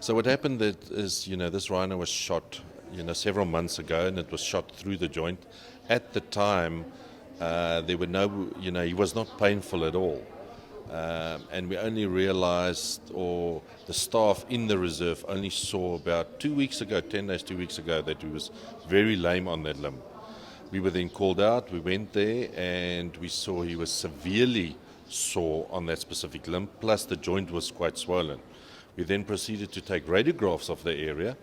So what happened is, this rhino was shot, several months ago, and it was shot through the joint. At the time, there were no, he was not painful at all. And we only realized, or the staff in the reserve only saw about 2 weeks ago, 10 days, 2 weeks ago, that he was very lame on that limb. We were then called out, we went there, and we saw he was severely sore on that specific limb, plus the joint was quite swollen. We then proceeded to take radiographs of the area,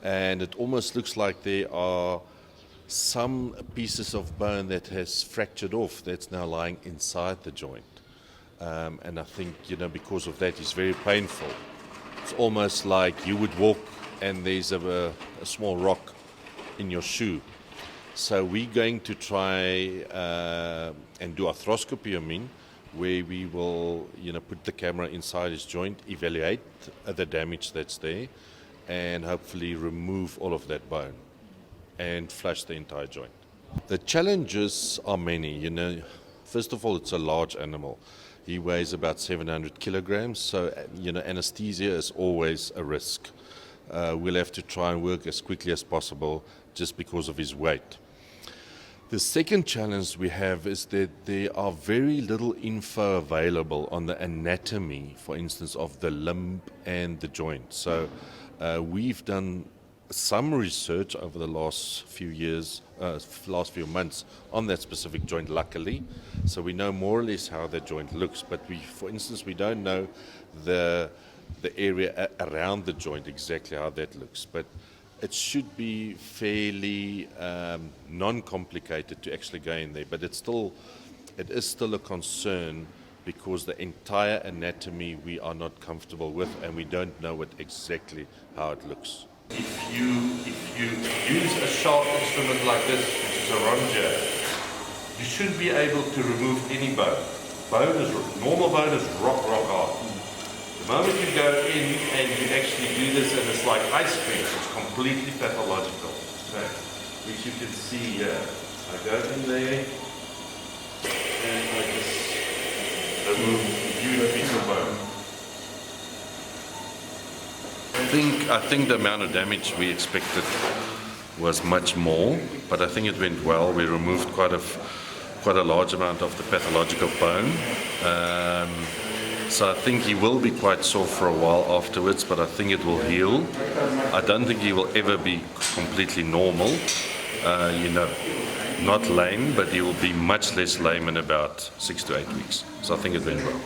and it almost looks like there are some pieces of bone that has fractured off that's now lying inside the joint. And I think, because of that, it's very painful. It's almost like you would walk and there's a small rock in your shoe. So we're going to try and do arthroscopy, where we will, put the camera inside his joint, evaluate the damage that's there, and hopefully remove all of that bone and flush the entire joint. The challenges are many, First of all, it's a large animal. He weighs about 700 kilograms, so, anesthesia is always a risk. We'll have to try and work as quickly as possible just because of his weight. The second challenge we have is that there are very little info available on the anatomy, for instance, of the limb and the joint. So we've done some research over the last few months on that specific joint, luckily. So we know more or less how that joint looks, but for instance, we don't know the area around the joint, exactly how that looks. But it should be fairly non-complicated to actually go in there, but it is still a concern because the entire anatomy we are not comfortable with, and we don't know exactly how it looks. If you use a sharp instrument like this, which is a ronger, you should be able to remove any bone. Normal bone is rock hard. The moment you go in and you actually do this, and it's like ice cream, it's completely pathological. Okay. Which you can see here. I go in there and I just remove a huge piece of bone. I think the amount of damage we expected was much more, but I think it went well. We removed quite a large amount of the pathological bone. So I think he will be quite sore for a while afterwards, but I think it will heal. I don't think he will ever be completely normal, not lame, but he will be much less lame in about 6 to 8 weeks. So I think it went well.